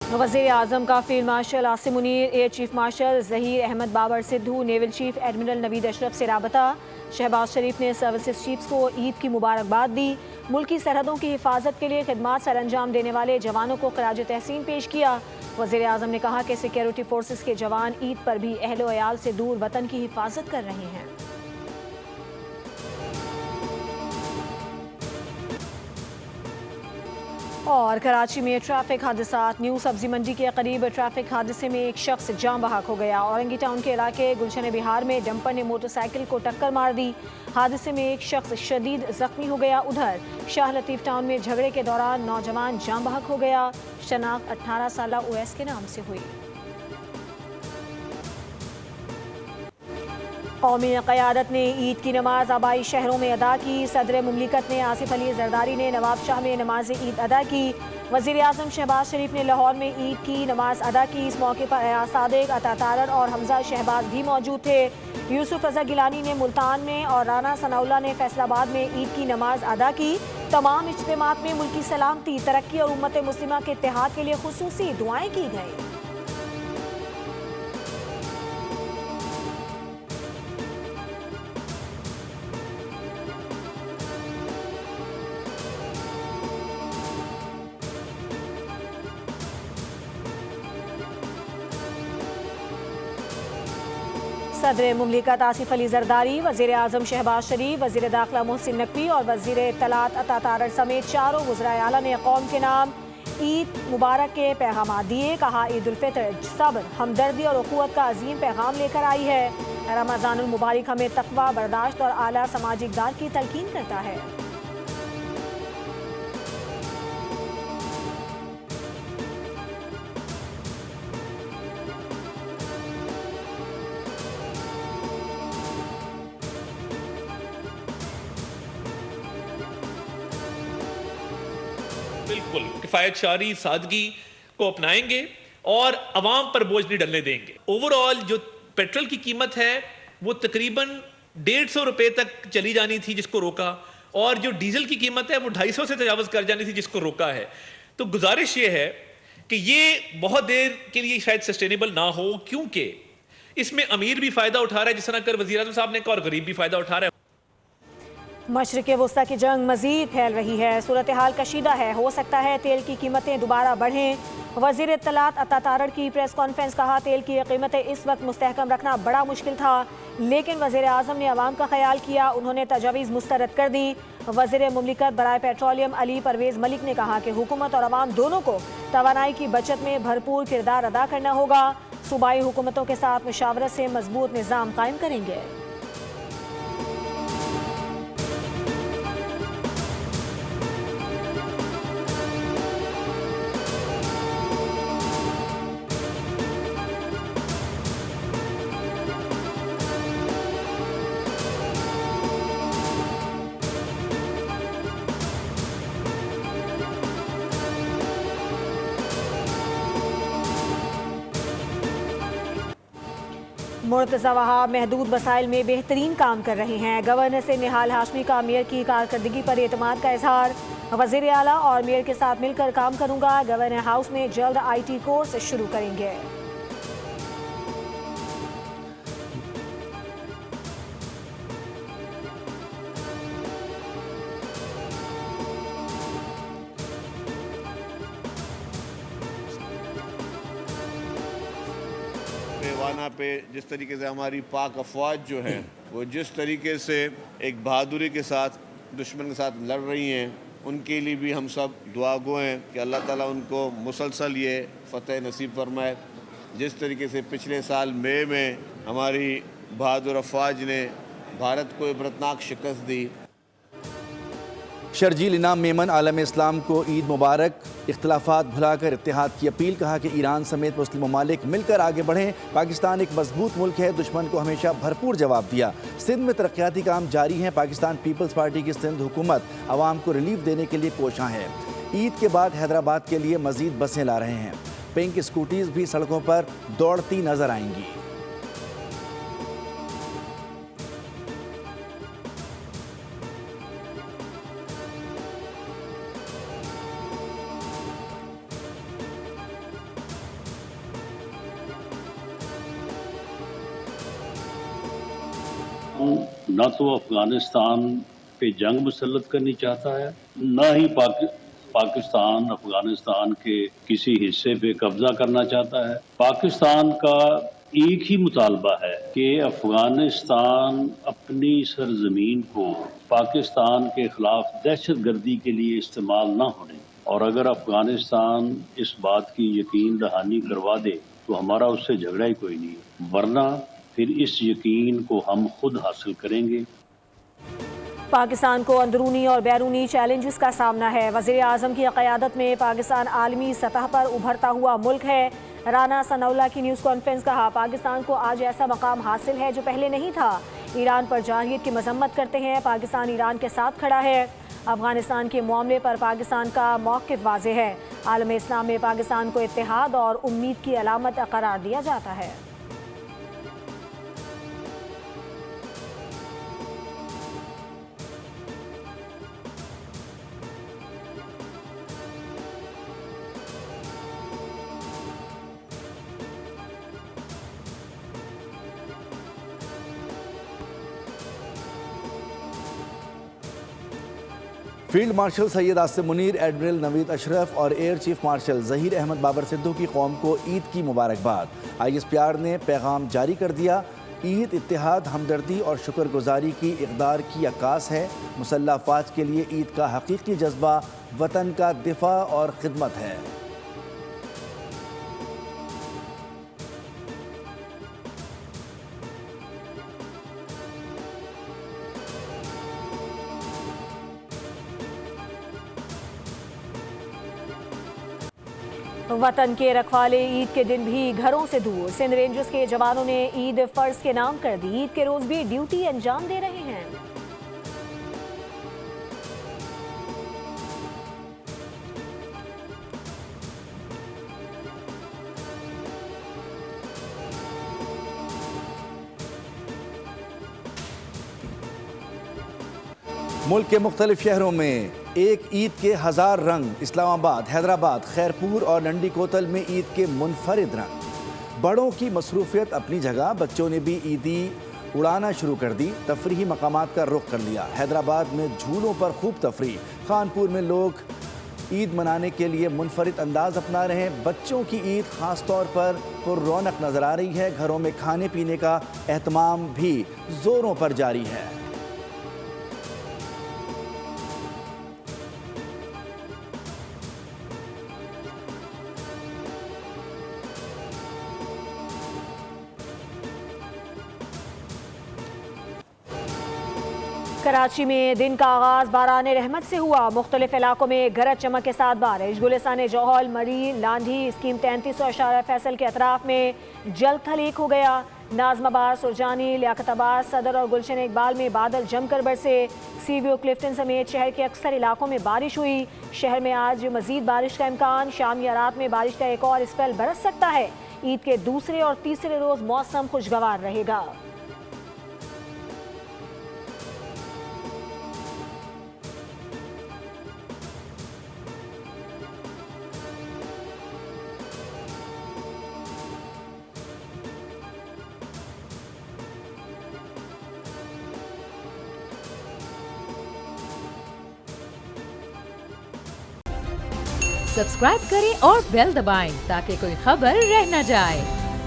वज़ीर आज़म का field marshal Asim Munir, air chief marshal Zaheer Ahmed Babar Sidhu, naval chief admiral Naveed Ashraf से राबता। शहबाज शरीफ ने सर्विसेज चीफ्स को ईद की मुबारकबाद दी। मुल्की सरहदों की हिफाजत के लिए खिदमात सर अंजाम देने वाले जवानों को खराज तहसीन पेश किया। वज़ीर आज़म ने कहा कि सिक्योरिटी फोर्सेस के जवान ईद पर भी अहलो अयाल से दूर वतन की हिफाजत कर रहे हैं। और कराची में ट्रैफिक हादसात। न्यू सब्जी मंडी के करीब ट्रैफिक हादसे में एक शख्स जान बहक हो गया। औरंगी टाउन के इलाके गुलशन बिहार में डंपर ने मोटरसाइकिल को टक्कर मार दी। हादसे में एक शख्स शदीद जख्मी हो गया। उधर शाह लतीफ टाउन में झगड़े के दौरान नौजवान जान बहक हो गया। शनाख्त 18 साल उवैस के नाम से हुई। कौमी क़यादत ने ईद की नमाज आबाई शहरों में अदा की। सदर मुमलिकत ने आसिफ अली जरदारी ने नवाब शाह में नमाज ईद अदा की। वज़ीर आज़म शहबाज शरीफ ने लाहौर में ईद की नमाज अदा की। इस मौके पर अयाज सादिक, अता तारड़ और हमजा शहबाज भी मौजूद थे। यूसुफ रज़ा गिलानी ने मुल्तान में और राना सनाउल्लाह ने फैसलाबाद में ईद की नमाज अदा की। तमाम इज्तिमात में मुल्की सलामती, तरक्की और उम्मत मुस्लिमा के इत्तेहाद के लिए खुसूसी दुआएं की गईं। सदर मुमलिकत आसिफ अली जरदारी, वज़ीर आज़म शहबाज शरीफ, वज़ीर दाखिला मोहसिन नकवी और वज़ीर इत्तलात अता तारड़ समेत चारों वज़राए आला ने कौम के नाम ईद मुबारक के पैगाम दिए। कहा, ईद उल फितर सब्र, हमदर्दी और उखुवत का अजीम पैगाम लेकर आई है। रमज़ानुल मुबारक हमें तक़वा, बर्दाश्त और आला समाजी इक़दार की तलकीन करता है। बिल्कुल किफ़ायत शारी सादगी को अपनाएंगे और अवाम पर बोझ नहीं डलने देंगे। ओवरऑल जो पेट्रोल की कीमत है वो तकरीबन 150 रुपये तक चली जानी थी जिसको रोका, और जो डीजल की कीमत है वो 250 से तजावज़ कर जानी थी जिसको रोका है। तो गुजारिश ये है कि ये बहुत देर के लिए शायद सस्टेनेबल ना हो, क्योंकि इसमें अमीर भी फ़ायदा उठा रहा है जिस तरह कर वज़ीर आज़म साहब ने कहा, और गरीब भी फ़ायदा उठा रहा है। मशरिक़ वस्ता की जंग मज़ीद फैल रही है। सूरत हाल कशीदा है। हो सकता है तेल की कीमतें दोबारा बढ़ें। वज़ीर इत्तलात अता तारड़ की प्रेस कॉन्फ्रेंस। कहा, तेल की कीमतें इस वक्त मुस्तहकम रखना बड़ा मुश्किल था, लेकिन वज़ीर आज़म ने अवाम का ख्याल किया। उन्होंने तजावीज़ मुस्तरद कर दी। वज़ीर मुमलिकत बराए पेट्रोलियम अली परवेज़ मलिक ने कहा कि हुकूमत और अवाम दोनों को तवानाई की बचत में भरपूर किरदार अदा करना होगा। सूबाई हुकूमतों के साथ मुशावरत से मजबूत निज़ाम कायम करेंगे। मुर्तज़ा वहाब महदूद वसाइल में बेहतरीन काम कर रहे हैं। गवर्नर से निहाल हाशमी का मेयर की कारकर्दगी पर एतमाद का इजहार। वज़ीर आला और मेयर के साथ मिलकर काम करूंगा। गवर्नर हाउस में जल्द IT कोर्स शुरू करेंगे। पैवाना पे जिस तरीके से हमारी पाक अफवाज जो है वो जिस तरीके से एक बहादुरी के साथ दुश्मन के साथ लड़ रही हैं, उनके लिए भी हम सब दुआगो हैं कि अल्लाह ताला उनको मुसलसल ये फ़तह नसीब फरमाए। जिस तरीके से पिछले साल मई में हमारी बहादुर अफवाज ने भारत को इबरतनाक शिकस्त दी। शर्जील इनाम मेमन आलम इस्लाम को ईद मुबारक। इख्तिलाफात भुलाकर इत्तेहाद की अपील। कहा कि ईरान समेत मुस्लिम ममालिक मिलकर आगे बढ़ें। पाकिस्तान एक मजबूत मुल्क है, दुश्मन को हमेशा भरपूर जवाब दिया। सिंध में तरक्याती काम जारी हैं। पाकिस्तान पीपल्स पार्टी की सिंध हुकूमत आवाम को रिलीफ देने के लिए कोशां है। ईद के बाद हैदराबाद के लिए मजीद बसें ला रहे हैं। पिंक स्कूटीज भी सड़कों पर दौड़ती नजर आएंगी। न तो अफगानिस्तान पे जंग मुसल्लत करनी चाहता है, न ही पाकिस्तान अफगानिस्तान के किसी हिस्से पे कब्जा करना चाहता है। पाकिस्तान का एक ही मुतालबा है कि अफगानिस्तान अपनी सरजमीन को पाकिस्तान के खिलाफ दहशतगर्दी के लिए इस्तेमाल न होने, और अगर अफगानिस्तान इस बात की यकीन दहानी करवा दे तो हमारा उससे झगड़ा ही कोई नहीं है, वरना फिर इस यकीन को हम खुद हासिल करेंगे। पाकिस्तान को अंदरूनी और बैरूनी चैलेंजेस का सामना है। वज़ीर आज़म की क़यादत में पाकिस्तान आलमी सतह पर उभरता हुआ मुल्क है। राना सनाउल्लाह की न्यूज़ कॉन्फ्रेंस कहा, पाकिस्तान को आज ऐसा मकाम हासिल है जो पहले नहीं था। ईरान पर जारहियत की मजम्मत करते हैं। पाकिस्तान ईरान के साथ खड़ा है। अफगानिस्तान के मामले पर पाकिस्तान का मौक़िफ़ वाज़ेह है। आलम इस्लाम में पाकिस्तान को इत्तेहाद और उम्मीद की अलामत करार दिया जाता है। Field marshal Syed Asim Munir, admiral Naveed Ashraf और air chief marshal Zaheer Ahmed Babar Sidhu की कौम को ईद की मुबारकबाद। ISPR ने पैगाम जारी कर दिया। ईद इत्तेहाद, हमदर्दी और शुक्रगुजारी की इक़दार की अक्कास है। मुसल्लह अफ़वाज के लिए ईद का हकीकी जज्बा वतन का दिफा और खिदमत है। वतन के रखवाले ईद के दिन भी घरों से दूर। सिंध रेंजर्स के जवानों ने ईद फर्ज के नाम कर दी। ईद के रोज भी ड्यूटी अंजाम दे रहे हैं। मुल्क के मुख्तलिफ शहरों में एक ईद के 1000 रंग। इस्लामाबाद, हैदराबाद, खैरपुर और नंडी कोतल में ईद के मुनफरिद रंग। बड़ों की मसरूफियत अपनी जगह, बच्चों ने भी ईदी उड़ाना शुरू कर दी। तफरीही मकामात का रुख कर लिया। हैदराबाद में झूलों पर खूब तफरी। खानपुर में लोग ईद मनाने के लिए मुनफरिद अंदाज अपना रहे हैं। बच्चों की ईद ख़ास तौर पर पुररौनक नज़र आ रही है। घरों में खाने पीने का एहतमाम भी ज़ोरों पर जारी है। कराची में दिन का आगाज बाराने रहमत से हुआ। मुख्तलिफ इलाकों में गरज चमक के साथ बारिश। गुलिस्तान जौहल, मरी, लांधी, स्कीम 33 और शारा फैसल के अतराफ में जल थलीक हो गया। नाजमाबाद, सुरजानी, लियाकताबाद, सदर और गुलशन इकबाल में बादल जमकर बरसे। सीवीओ, क्लिफ्टन समेत शहर के अक्सर इलाकों में बारिश हुई। शहर में आज मजीद बारिश का इम्कान। शाम या रात में बारिश का एक और स्पेल बरस सकता है। ईद के दूसरे और तीसरे रोज मौसम खुशगवार रहेगा। सब्सक्राइब करें और बेल दबाएं ताकि कोई खबर रह न जाए।